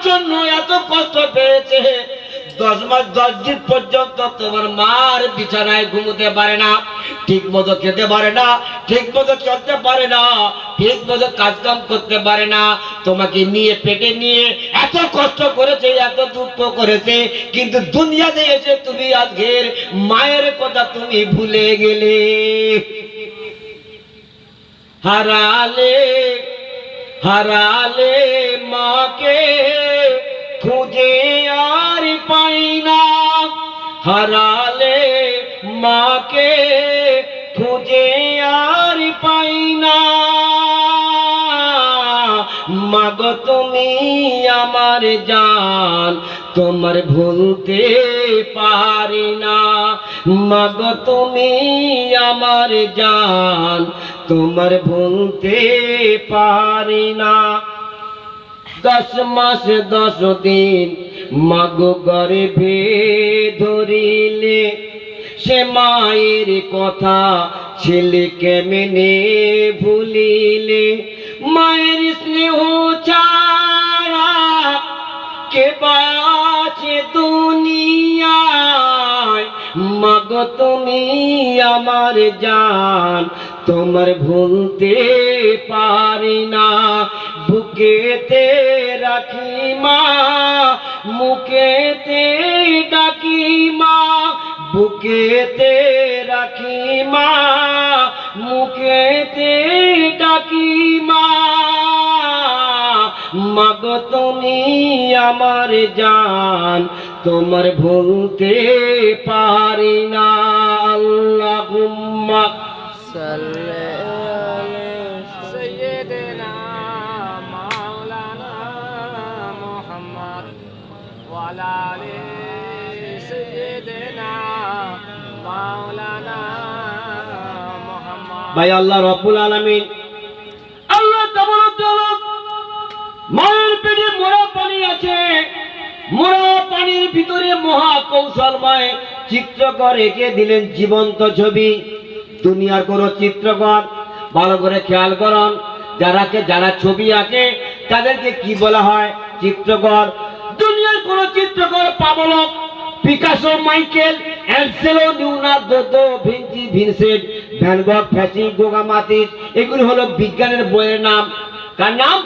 জন্য এত কষ্ট পেয়েছে, 10 মাস 10 দিন পর্যন্ত তোমার মার বিছানায় ঘুমোতে পারে না, ঠিক মতো খেতে পারে না, ঠিক মতো চলতে পারে না, ঠিক মতো কাজকাম করতে পারে না। তোমাকে নিয়ে পেটে নিয়ে এত কষ্ট করেছে, এত দুঃখ করেছে, কিন্তু দুনিয়াতে এসে তুমি আজকের মায়ের কথা তুমি ভুলে গেলে। হারালে হারালে মাকে খুঁজে আর পাই না, হারালে মাকে খুঁজে আর পাই না। মাগো তুমি আমার জান, তোমার ভুলতে পারি না। মাগো তুমি আমার জান, তোমার ভুলতে পারি না। 10 মাস 10 দিন মাগো গর্ভে ধরিলে, সে মায়ের কথা ছেলে কেমনে ভুলিলে। মায়ের স্নেহ ছাড়া কে বাঁচে দুনিয়ায়, মাগো তুমি আমার জান, তোমার ভুলতে পারি না। বুকেতে রাখি মা, মুখেতে ডাকি মা, বুকেতে রাখি মা, মুখেতে ডাকি মা। মাগো তুমি আমার জান, তোমার ভুলতে পারি না। আল্লাহুম্মা সাল্লি আলা সাইয়্যিদিনা মাওলানা মুহাম্মদ ওয়া আলা আলি সাইয়্যিদিনা মাওলানা মুহাম্মদ। ভাই আল্লাহ রাব্বুল আলামিন, আল্লাহ তাআলা মায়ের পেটে মোরা পানি আছে, মোরা পানির ভিতরে মহা কৌশলময় চিত্রকর এঁকে দিলেন জীবন্ত ছবি। দুনিয়ার কোন চিত্রকর ভালো করে খেয়াল করুন, যারা ছবি আঁকে তাদেরকে কি বলা হয়? চিত্রকর। দুনিয়ার কোন চিত্রকর Pablo Picasso, Michelangelo, Leonardo da Vinci, Vincent van Gogh, ফ্যাসি, গোগা মাতিস, এগুলি হলো বিজ্ঞানের বইয়ের নাম। কার নাম?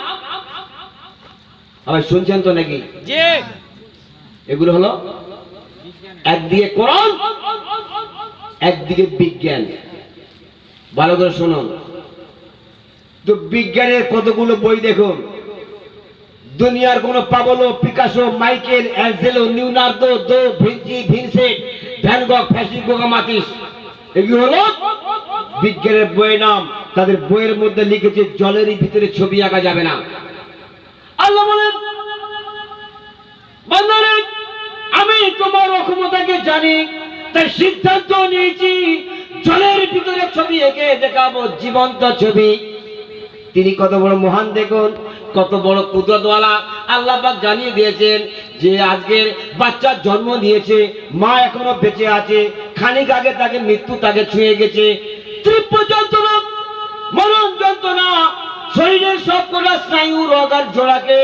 আবার শুনছেন তো নাকি? এগুলো হলো একদিকে কোরআন, একদিকে বিজ্ঞান। ভালো করে শুনুন তো, বিজ্ঞানের কতগুলো বই দেখুন। দুনিয়ার কোন Pablo, Picasso, Michelangelo, Leonardo da Vinci, Vincent van Gogh, ফ্যাসি, গোগা মাতিস, এগুলো হলো বিজ্ঞানের বইয়ের নাম। তাদের বইয়ের মধ্যে লিখেছে জলেরই ভিতরে ছবি আঁকা যাবে না। আল্লাহ বলেন, বান্দারে আমি তোমার অক্ষমতাকে জানি, তাই সিদ্ধান্ত নিয়েছি জলের ভিতরে ছবি এঁকে দেখাবো, জীবন্ত ছবি। তিনি কত বড় মহান দেখুন, কত বড় কুদরতওয়ালা। আল্লাহ পাক জানিয়ে দিয়েছেন যে আজকের বাচ্চার জন্ম দিয়েছে, মা এখনো বেঁচে আছে, খানিক আগে তাকে মৃত্যু তাকে ছুঁয়ে গেছে। তীব্র যন্ত্রণা, মরণ যন্ত্রণা, শরীরের সবকটা স্নায়ু রগ আর জোড়াকে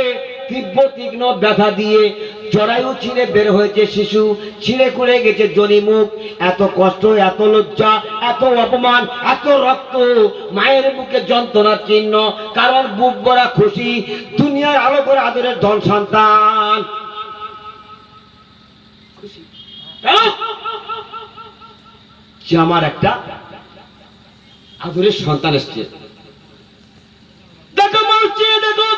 তীব্র তীক্ষ্ণ ব্যথা দিয়ে জরায়ু ছিঁড়ে বের হয়েছে শিশু, ছিঁড়ে খুঁড়ে গেছে জনিমুখ। এত কষ্ট, এত লজ্জা, এত অপমান, এত রক্ত, মায়ের বুকে যন্ত্রণার চিহ্ন। কারণ বুক ভরা খুশি, দুনিয়ার আলো করে আদরের ধন সন্তান। যে আমার একটা আদরের সন্তান এসছে। দেখো মানুষ, দেখো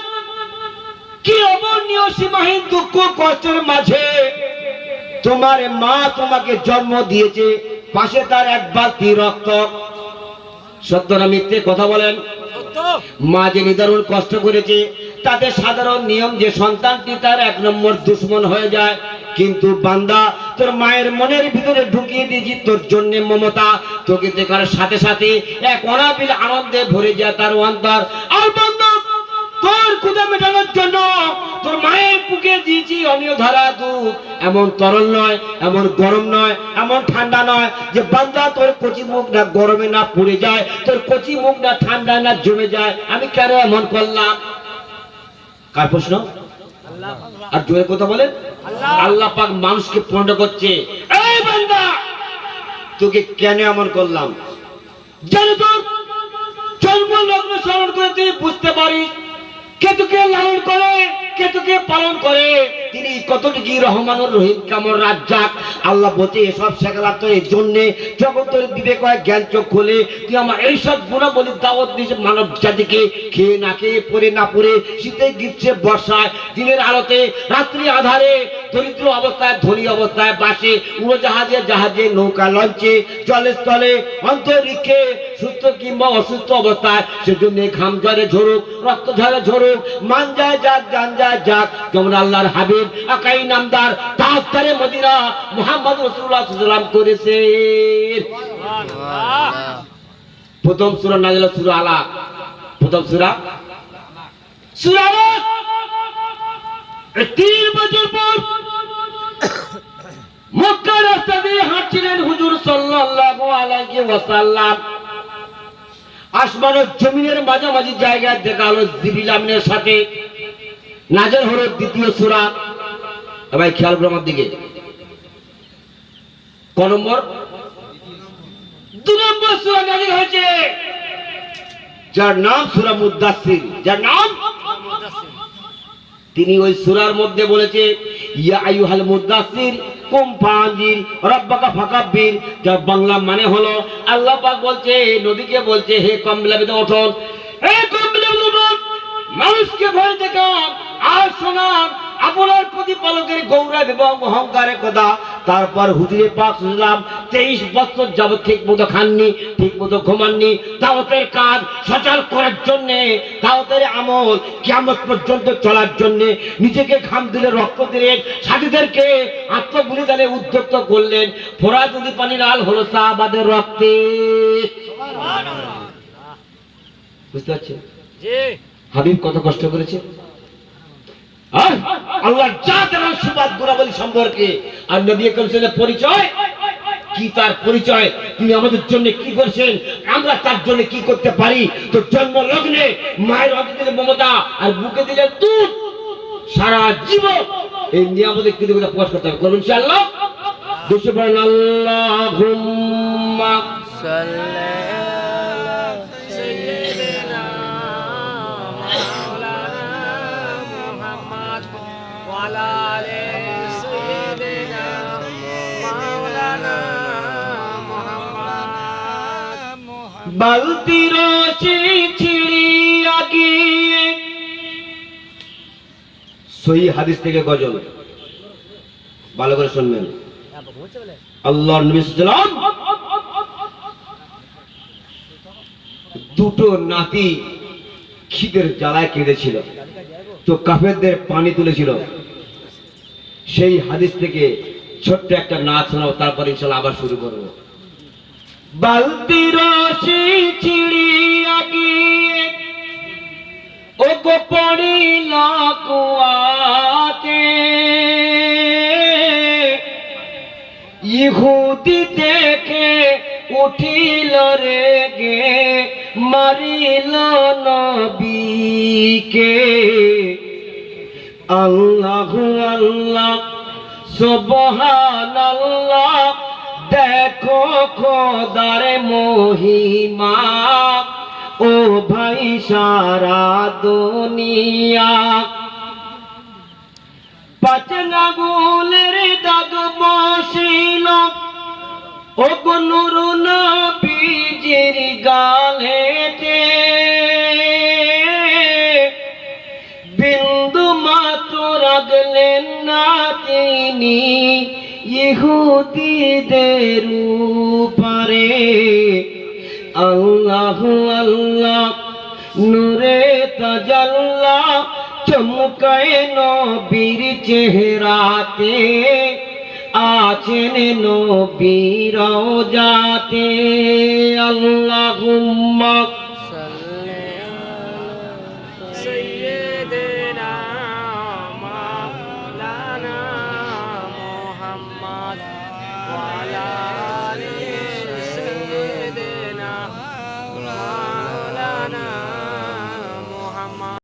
কি অবর্ণীয় সীমাহীন দুঃখ কষ্টের মাঝে তোমার মা তোমাকে জন্ম দিয়েছে, পাশে তার এক বালতি রক্ত। সত্য না মিথ্যে কথা বলেন? মা যে নিদারুণ কষ্ট করেছে, তাতে সাধারণ নিয়ম যে সন্তানটি তার 1 নম্বর দুশ্মন হয়ে যায়। কিন্তু বান্দা, তোর মায়ের মনের ভিতরে ঢুকিয়ে দিয়েছি তোর জন্য মমতা। তোকে দেখার সাথে সাথে এক অনাবিল আনন্দে ভরে যায় তার অন্তর। আর বান্দা, তোর ক্ষুধা মেটানোর জন্য তোর মায়ের বুকে দিয়েছি অনিয় ধারা দুধ। এমন তরল নয়, এমন গরম নয়, এমন ঠান্ডা নয় যে বান্দা তোর কচি মুখ না গরমে না পুড়ে যায়, তোর কচি মুখ না ঠান্ডা না জমে যায়। আমি কেন এমন করলাম? কার প্রশ্ন? আর জোরে কথা বলেন, আল্লাহ পাক মানুষকে পূর্ণ করছে। এই বান্দা, তোকে কেন এমন করলাম? জানো তো, জন্ম লগ্ন স্মরণ করে তুই বুঝতে পারিস কে তোকে লালন করে, কে তোকে পালন করে, তিনি কতটুকু রহমানুর রহিম কামর রাজ্জাক। আল্লাহ বলছে এসব শেখালাম তো এই জন্যে, যখন তোর বিবেক হয় জ্ঞান চোখ খোলে, তুই আমার এইসব গুণাবলীর দাওয়াত দিয়েছে মানব জাতিকে। খেয়ে না খেয়ে, পরে না পরে, শীতে গ্রীষ্মে বর্ষায়, দিনের আলোতে, রাত্রি আধারে, দরিদ্র অবস্থায়, ধনী অবস্থায়, বাসে, উড়োজাহাজে, জাহাজে, নৌকা, লঞ্চে, জলে স্থলে, অন্তরিক্ষে, সুস্থ কিংবা অসুস্থ অবস্থায়, সেজন্য ঘাম ঝরে ঝরুক, রক্ত ঝরে ঝরুক, মান যায় যাক, জান যায় যাক, যেমন আল্লাহর হাবিব আকাই নামদার তাজদারে মদিনা মুহাম্মদ রাসূলুল্লাহ সাল্লাল্লাহু আলাইহি ওয়াসাল্লাম করেছে। প্রথম সূরা নাযিল সূরা আলাক, প্রথম সূরা আলাক। 3 বছর পর মক্কার রাস্তা দিয়ে হাঁটছিলেন হুজুর সাল্লাল্লাহু আলাইহি ওয়াসাল্লাম। আসমান ও জমিনের মাঝামাঝি জায়গায় দেখা হলো জিবরিল আমিনের সাথে নাযিল হলো দ্বিতীয় সূরা। ভাই খেয়াল করো আমার দিকে, ক নম্বর? 2 নম্বর সূরা নাযিল হয়েছে, যার নাম সূরা মুদ্দাসসির। যার নাম, তিনি ওই সূরার মধ্যে বলেছে ইয়া আইয়ুহাল মুদ্দাসসির কুম ফাআনজির রাব্বাকা ফাকাব্বির, যার বাংলা মানে হলো আল্লাহ পাক বলছে নবীকে বলছে হে কমলাবিদ ওঠুন, হে কমলাবিদ ওঠুন, মানুষকে ভয় দেখান আর শোনান আপনার প্রতিপালকের গৌরব এবং অহংকারের কথা। তারপর হুজুরে পাক সাল্লাল্লাহু আলাইহি ওয়াসাল্লাম 23 বছর যাবত ঠিক মতো খাননি, ঠিক মতো ঘুমাননি, দাওয়াতের কাজ সচল করার জন্য, দাওয়াতের আমল কিয়ামত পর্যন্ত চলার জন্য নিজেকে ঘাম দিলে, রক্ত দিলেন, সাথীদেরকে আত্মবলিদানে উদ্যুক্ত করলেন। ফোরাত নদী পানি লাল হলো সাহাবাদের রক্তে। বুঝতে পারছেন হাবিব কত কষ্ট করেছে? আল্লাহর জাত এবং সিফাত গুণাবলী সম্পর্কে আর নবী করিমের পরিচয় কি, তার পরিচয় তিনি আমাদের জন্য কি করেছেন, আমরা তার জন্য কি করতে পারি। তো জন্ম লগ্নে মায়ের অন্তরে দিলে মমতা আর বুকে দিলে দুধ, সারা জীবন এই নিয়ে আমাদের কৃতজ্ঞতা প্রকাশ করতে হবে। করবেন ইনশাআল্লাহ। দুশো বলেন আল্লাহুম্মা সাল্লি বালতি রচি ছিড়িয়া গিয়ে, সহি হাদিস থেকে গজল, ভালো করে শুনবেন। আল্লাহর নবী সাল্লাল্লাহু আলাইহি ওয়াসাল্লাম দুটো নাতি খিদের জ্বালায় কেঁদেছিল, তো কাফেরদের পানি তুলেছিল। সেই হাদিস থেকে ছোট্ট একটা নাচ শোনাবো, তারপর ইনশাআল্লাহ আবার শুরু করবো। বালতি রশি ছিড়িয়া গিয়ে ও গো পড়িল কুয়াতে, ইহুদি দেখে উঠিল রেগে, মারিল নবীকে। আল্লাহু আল্লাহ সুবহানাল্লাহ, দেখো খোদার মহিমা, ও ভাই সারা দুনিয়া। 5 আঙ্গুলের দাগ বসিল ও গো নূর নবীজির গালেতে, বিন্দু মাত্র রাখলেন না তিনি ইহুদিদের উপরে। আল্লাহু আল্লাহ নূরে তাজাল্লা, চমকায় নবীর চেহারাতে, আছেন নবী রওজাতে। আল্লাহুম্মা সাল্লি আলা সাইয়্যিদিনা মাওলানা মুহাম্মদ ওয়া আলা